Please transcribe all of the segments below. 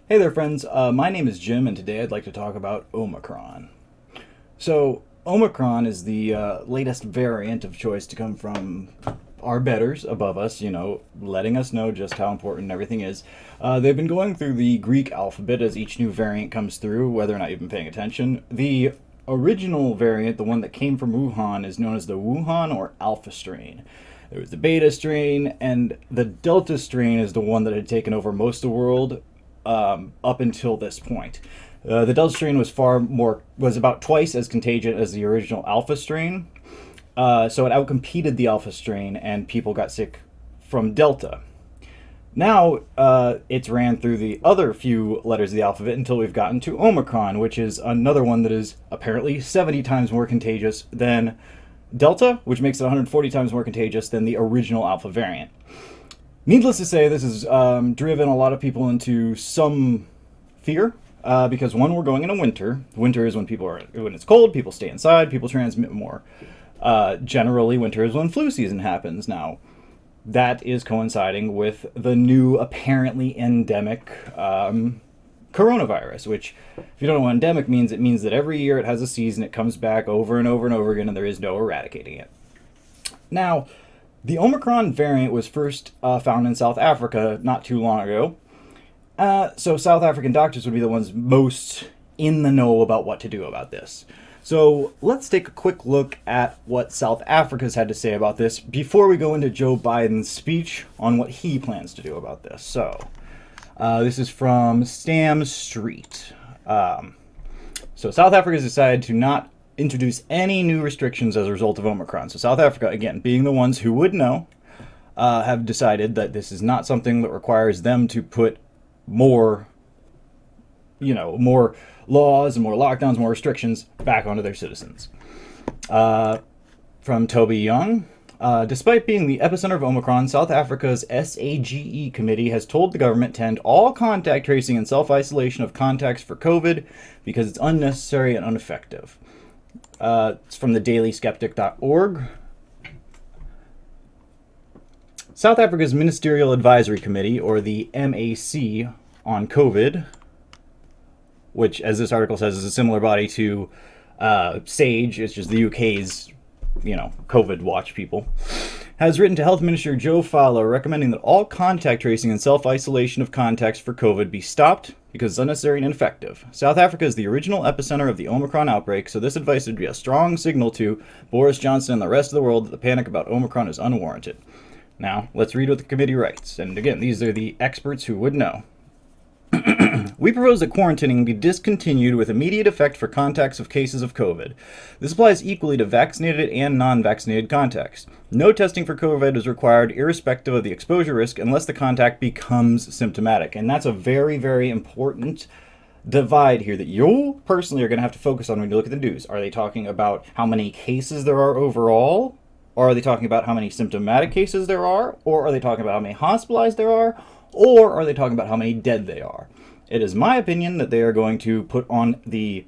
Hey there, friends. My name is Jim, and today I'd like to talk about Omicron. So, Omicron is the latest variant of choice to come from our betters above us, letting us know just how important everything is. They've been going through the Greek alphabet as each new variant comes through, whether or not you've been paying attention. The original variant, the one that came from Wuhan, is known as the Wuhan or Alpha strain. There was the Beta strain, and the Delta strain is the one that had taken over most of the world up until this point. The Delta strain was about twice as contagious as the original Alpha strain, so it outcompeted the Alpha strain, and people got sick from Delta. Now it's ran through the other few letters of the alphabet until we've gotten to Omicron, which is another one that is apparently 70 times more contagious than Delta, which makes it 140 times more contagious than the original Alpha variant. Needless to say, this has driven a lot of people into some fear because, one, we're going into winter. Winter is when when it's cold, people stay inside, people transmit more. Generally, winter is when flu season happens. Now, that is coinciding with the new, apparently endemic coronavirus, which, if you don't know what endemic means, it means that every year it has a season, it comes back over and over and over again, and there is no eradicating it. Now, the Omicron variant was first found in South Africa not too long ago. So South African doctors would be the ones most in the know about what to do about this. So let's take a quick look at what South Africa's had to say about this before we go into Joe Biden's speech on what he plans to do about this. So this is from Stam Street. So South Africa has decided to not introduce any new restrictions as a result of Omicron. So South Africa, again, being the ones who would know, have decided that this is not something that requires them to put more laws and more lockdowns, more restrictions back onto their citizens. From Toby Young, despite being the epicenter of Omicron, South Africa's SAGE committee has told the government to end all contact tracing and self-isolation of contacts for COVID because it's unnecessary and ineffective. It's from the dailyskeptic.org. South Africa's Ministerial Advisory Committee, or the MAC, on COVID, which, as this article says, is a similar body to SAGE, it's just the UK's, COVID watch people, has written to Health Minister Joe Fowler recommending that all contact tracing and self-isolation of contacts for COVID be stopped because it's unnecessary and ineffective. South Africa is the original epicenter of the Omicron outbreak, so this advice would be a strong signal to Boris Johnson and the rest of the world that the panic about Omicron is unwarranted. Now, let's read what the committee writes. And again, these are the experts who would know. We propose that quarantining be discontinued with immediate effect for contacts of cases of COVID. This applies equally to vaccinated and non-vaccinated contacts. No testing for COVID is required irrespective of the exposure risk unless the contact becomes symptomatic. And that's a very, very important divide here that you personally are going to have to focus on when you look at the news. Are they talking about how many cases there are overall? Or are they talking about how many symptomatic cases there are? Or are they talking about how many hospitalized there are? Or are they talking about how many dead they are? It is my opinion that they are going to put on the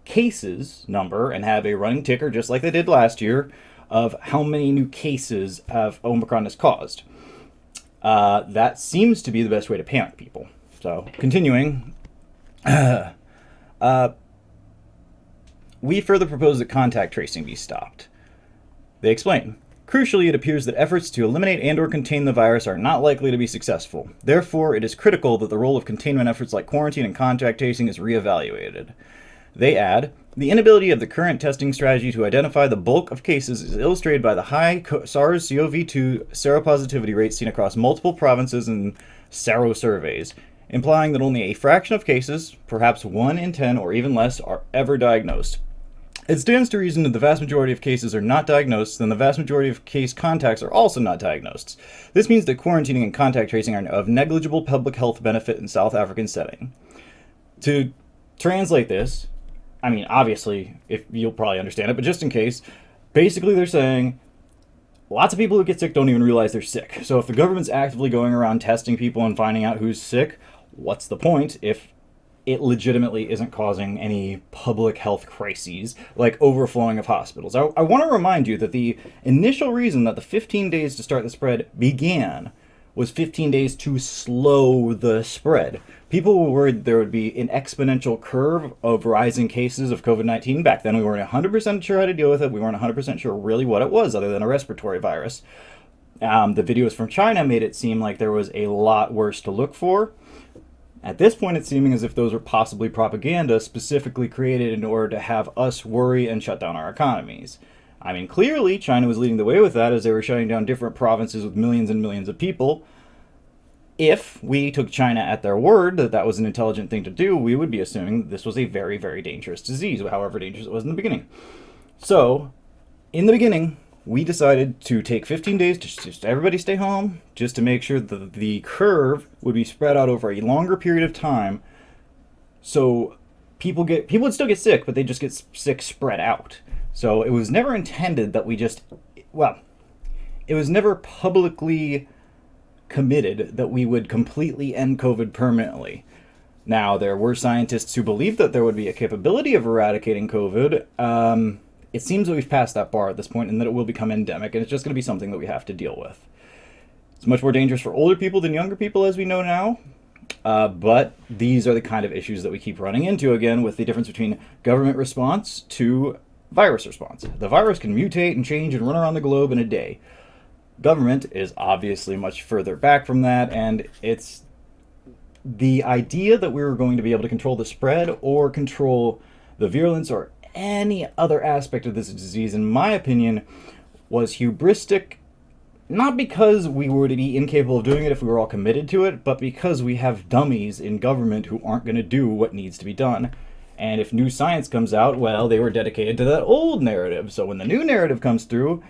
cases number and have a running ticker, just like they did last year, of how many new cases have Omicron has caused. That seems to be the best way to panic people. So, continuing, we further propose that contact tracing be stopped. They explain. Crucially, it appears that efforts to eliminate and/or contain the virus are not likely to be successful. Therefore, it is critical that the role of containment efforts like quarantine and contact tracing is reevaluated. They add, the inability of the current testing strategy to identify the bulk of cases is illustrated by the high SARS-CoV-2 seropositivity rates seen across multiple provinces in sero surveys, implying that only a fraction of cases, perhaps 1 in 10 or even less, are ever diagnosed. It stands to reason that the vast majority of cases are not diagnosed, then the vast majority of case contacts are also not diagnosed. This means that quarantining and contact tracing are of negligible public health benefit in South African setting. To translate this, I mean, obviously, if you'll probably understand it, but just in case, basically they're saying lots of people who get sick don't even realize they're sick. So if the government's actively going around testing people and finding out who's sick, what's the point if it legitimately isn't causing any public health crises like overflowing of hospitals? I want to remind you that the initial reason that the 15 days to start the spread began was 15 days to slow the spread. People were worried there would be an exponential curve of rising cases of COVID-19. Back then, we weren't 100% sure how to deal with it. We weren't 100% sure really what it was other than a respiratory virus. The videos from China made it seem like there was a lot worse to look for. At this point, it's seeming as if those are possibly propaganda specifically created in order to have us worry and shut down our economies. I mean, clearly, China was leading the way with that as they were shutting down different provinces with millions and millions of people. If we took China at their word that that was an intelligent thing to do, we would be assuming this was a very, very dangerous disease, however dangerous it was in the beginning. So, in the beginning, we decided to take 15 days to just everybody stay home, just to make sure that the curve would be spread out over a longer period of time, so people would still get sick, but they just get sick spread out. So it was never intended that it was never publicly committed that we would completely end COVID permanently. Now, there were scientists who believed that there would be a capability of eradicating COVID. It seems that we've passed that bar at this point and that it will become endemic, and it's just going to be something that we have to deal with. It's much more dangerous for older people than younger people, as we know now. But these are the kind of issues that we keep running into again with the difference between government response to virus response. The virus can mutate and change and run around the globe in a day. Government is obviously much further back from that, and it's the idea that we were going to be able to control the spread or control the virulence or any other aspect of this disease, in my opinion, was hubristic, not because we were to be incapable of doing it if we were all committed to it, but because we have dummies in government who aren't going to do what needs to be done. And if new science comes out, well, they were dedicated to that old narrative. So when the new narrative comes through,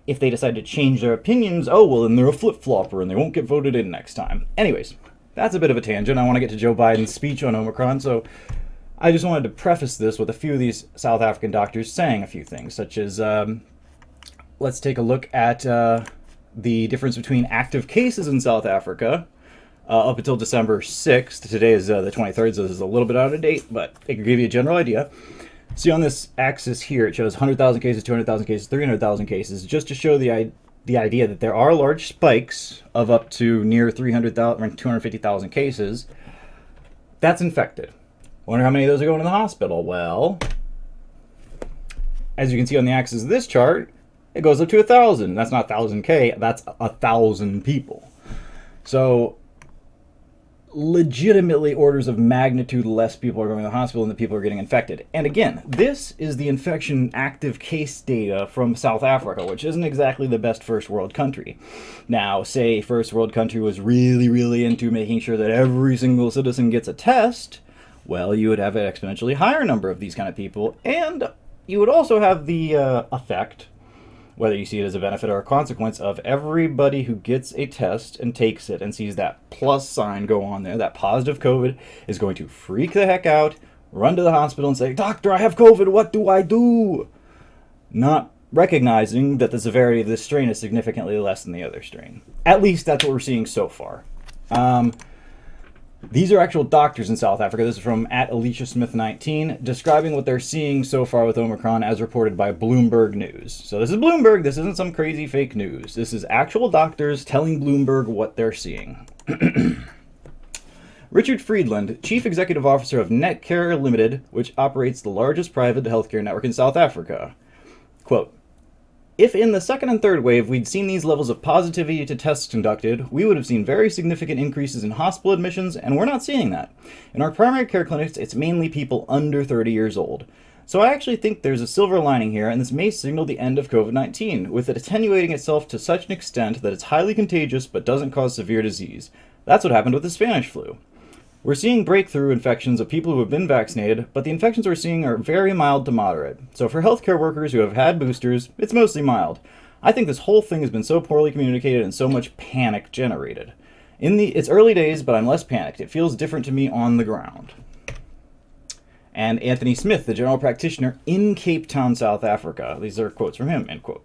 if they decide to change their opinions, oh, well, then they're a flip-flopper and they won't get voted in next time. Anyways, that's a bit of a tangent. I want to get to Joe Biden's speech on Omicron, so I just wanted to preface this with a few of these South African doctors saying a few things, such as, let's take a look at the difference between active cases in South Africa up until December 6th. Today is the 23rd, so this is a little bit out of date, but it can give you a general idea. See on this axis here, it shows 100,000 cases, 200,000 cases, 300,000 cases, just to show the idea that there are large spikes of up to near 300,000 or 250,000 cases. That's infected. Wonder how many of those are going to the hospital? Well, as you can see on the axis of this chart, it goes up to 1,000. That's not 1,000K, that's 1,000 people. So, legitimately orders of magnitude less people are going to the hospital than the people are getting infected. And again, this is the infection active case data from South Africa, which isn't exactly the best first world country. Now, say first world country was really, really into making sure that every single citizen gets a test, well, you would have an exponentially higher number of these kind of people, and you would also have the effect, whether you see it as a benefit or a consequence, of everybody who gets a test and takes it and sees that plus sign go on there, that positive COVID, is going to freak the heck out, run to the hospital and say, "Doctor, I have COVID, what do I do?" Not recognizing that the severity of this strain is significantly less than the other strain. At least that's what we're seeing so far. These are actual doctors in South Africa. This is from @AliciaSmith19, describing what they're seeing so far with Omicron as reported by Bloomberg News. So this is Bloomberg. This isn't some crazy fake news. This is actual doctors telling Bloomberg what they're seeing. Richard Friedland, Chief Executive Officer of Netcare Limited, which operates the largest private healthcare network in South Africa. Quote, "If in the second and third wave we'd seen these levels of positivity to tests conducted, we would have seen very significant increases in hospital admissions, and we're not seeing that. In our primary care clinics, it's mainly people under 30 years old. So I actually think there's a silver lining here, and this may signal the end of COVID-19, with it attenuating itself to such an extent that it's highly contagious but doesn't cause severe disease. That's what happened with the Spanish flu. We're seeing breakthrough infections of people who have been vaccinated, but the infections we're seeing are very mild to moderate. So for healthcare workers who have had boosters, it's mostly mild. I think this whole thing has been so poorly communicated and so much panic generated. It's early days, but I'm less panicked. It feels different to me on the ground." And Anthony Smith, the general practitioner in Cape Town, South Africa. These are quotes from him, end quote.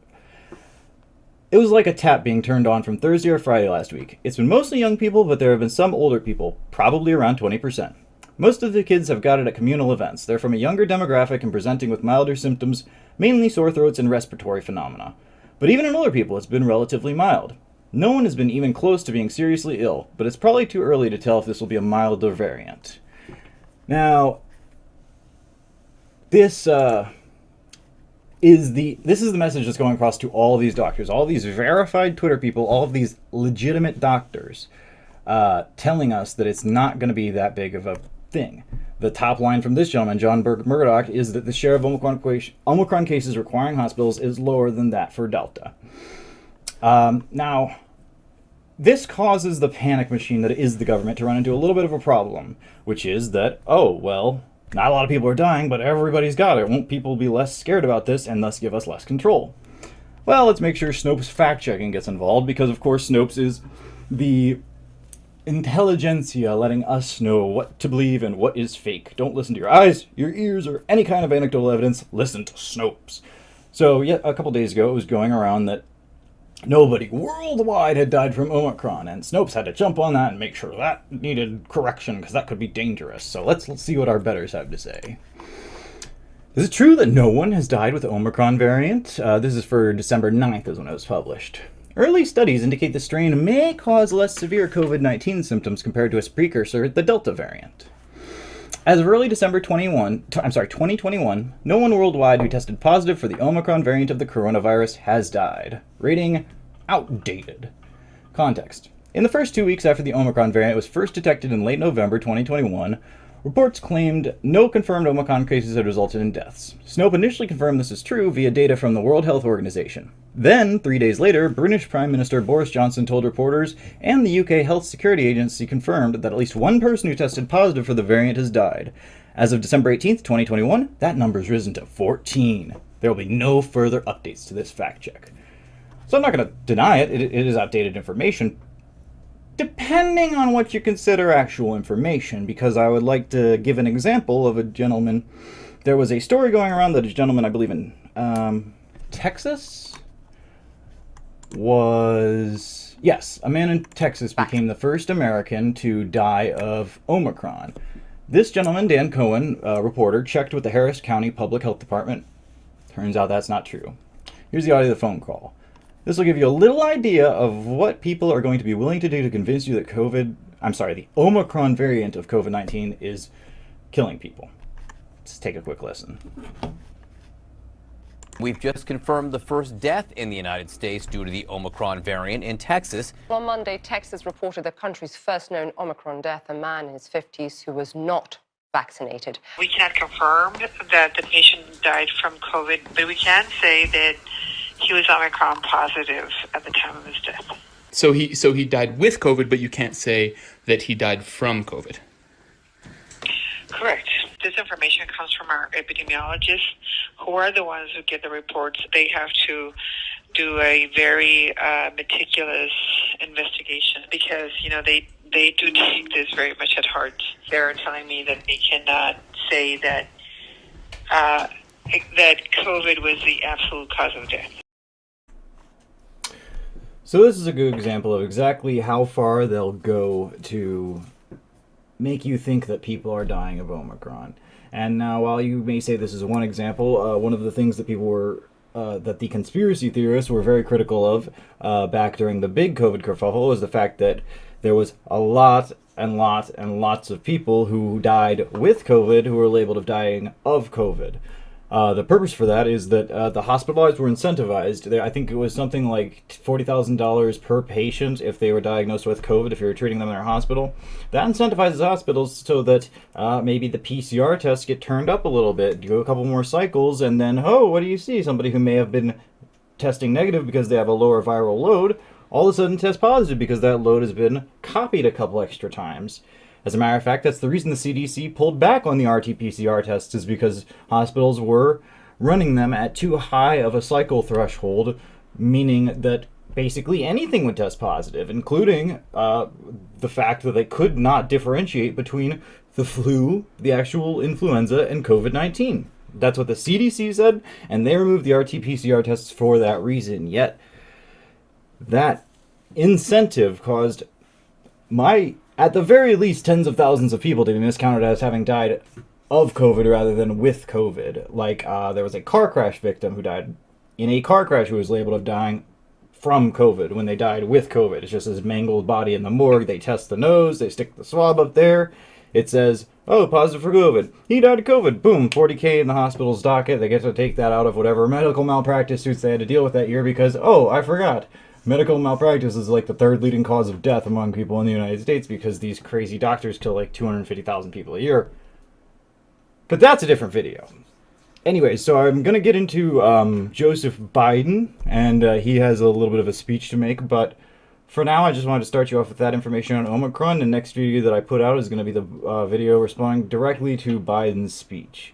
"It was like a tap being turned on from Thursday or Friday last week. It's been mostly young people, but there have been some older people, probably around 20%. Most of the kids have got it at communal events. They're from a younger demographic and presenting with milder symptoms, mainly sore throats and respiratory phenomena. But even in older people, it's been relatively mild. No one has been even close to being seriously ill, but it's probably too early to tell if this will be a milder variant. Now, this is the message that's going across to all these doctors, all these verified Twitter people, all of these legitimate doctors, telling us that it's not going to be that big of a thing. The top line from this gentleman, John Murdoch, is that the share of Omicron cases requiring hospitals is lower than that for Delta. Now, this causes the panic machine that is the government to run into a little bit of a problem, which is that, oh, well, not a lot of people are dying, but everybody's got it. Won't people be less scared about this and thus give us less control? Well, let's make sure Snopes fact-checking gets involved, because, of course, Snopes is the intelligentsia letting us know what to believe and what is fake. Don't listen to your eyes, your ears, or any kind of anecdotal evidence. Listen to Snopes. So, yet a couple days ago, it was going around that nobody worldwide had died from Omicron, and Snopes had to jump on that and make sure that needed correction, because that could be dangerous. So let's see what our betters have to say. Is it true that no one has died with the Omicron variant? This is for December 9th is when it was published. Early studies indicate the strain may cause less severe COVID-19 symptoms compared to its precursor, the Delta variant. As of early December 2021, no one worldwide who tested positive for the Omicron variant of the coronavirus has died. Rating: outdated. Context: in the first 2 weeks after the Omicron variant was first detected in late November 2021, reports claimed no confirmed Omicron cases had resulted in deaths. Snopes initially confirmed this is true via data from the World Health Organization. Then, 3 days later, British Prime Minister Boris Johnson told reporters, and the UK Health Security Agency confirmed that at least one person who tested positive for the variant has died. As of December 18th, 2021, that number's risen to 14. There will be no further updates to this fact check. So I'm not going to deny it. It is outdated information, depending on what you consider actual information, because I would like to give an example of a gentleman. There was a story going around that a gentleman, I believe in Texas, a man in Texas became the first American to die of Omicron. This gentleman, Dan Cohen, a reporter, checked with the Harris County Public Health Department. Turns out that's not true. Here's the audio of the phone call. This will give you a little idea of what people are going to be willing to do to convince you that the Omicron variant of COVID-19 is killing people. Let's take a quick listen. We've just confirmed the first death in the United States due to the Omicron variant in Texas. On Monday, Texas reported the country's first known Omicron death, a man in his 50s who was not vaccinated. We cannot confirm that the patient died from COVID, but we can say that he was Omicron positive at the time of his death. So he died with COVID, but you can't say that he died from COVID. Correct. This information comes from our epidemiologists, who are the ones who get the reports. They have to do a very meticulous investigation because, they do take this very much at heart. They're telling me that they cannot say that that COVID was the absolute cause of death. So this is a good example of exactly how far they'll go to make you think that people are dying of Omicron. And now, while you may say this is one example, one of the things that people were, that the conspiracy theorists were very critical of back during the big COVID kerfuffle is the fact that there was a lot and lots of people who died with COVID who were labeled of dying of COVID. The purpose for that is that the hospitalized were incentivized. I think it was something like $40,000 per patient if they were diagnosed with COVID, if you were treating them in their hospital. That incentivizes hospitals so that maybe the PCR tests get turned up a little bit, do a couple more cycles, and then, what do you see? Somebody who may have been testing negative because they have a lower viral load, all of a sudden test positive because that load has been copied a couple extra times. As a matter of fact, that's the reason the CDC pulled back on the RT-PCR tests, is because hospitals were running them at too high of a cycle threshold, meaning that basically anything would test positive, including the fact that they could not differentiate between the flu, the actual influenza, and COVID-19. That's what the CDC said, and they removed the RT-PCR tests for that reason. Yet, that incentive caused at the very least, tens of thousands of people to be miscounted as having died of COVID rather than with COVID. Like, there was a car crash victim who died in a car crash who was labeled of dying from COVID, when they died with COVID. It's just his mangled body in the morgue. They test the nose, they stick the swab up there. It says, oh, positive for COVID. He died of COVID. Boom, 40K in the hospital's docket. They get to take that out of whatever medical malpractice suits they had to deal with that year because, oh, I forgot. Medical malpractice is like the third leading cause of death among people in the United States because these crazy doctors kill like 250,000 people a year. But that's a different video. Anyway, so I'm going to get into Joseph Biden, and he has a little bit of a speech to make, but for now I just wanted to start you off with that information on Omicron. The next video that I put out is going to be the video responding directly to Biden's speech.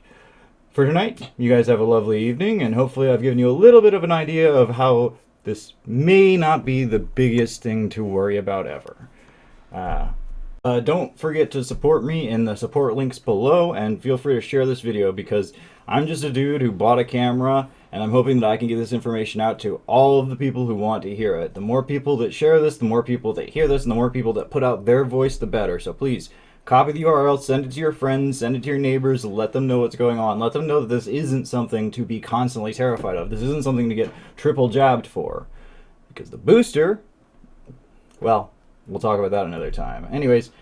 For tonight, you guys have a lovely evening, and hopefully I've given you a little bit of an idea of how this may not be the biggest thing to worry about ever. Don't forget to support me in the support links below, and feel free to share this video because I'm just a dude who bought a camera, and I'm hoping that I can get this information out to all of the people who want to hear it. The more people that share this, the more people that hear this, and the more people that put out their voice, the better. So please, copy the URL, send it to your friends, send it to your neighbors, let them know what's going on. Let them know that this isn't something to be constantly terrified of. This isn't something to get triple jabbed for. Because the booster, well, we'll talk about that another time. Anyways,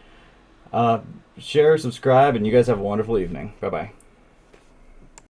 share, subscribe, and you guys have a wonderful evening. Bye-bye.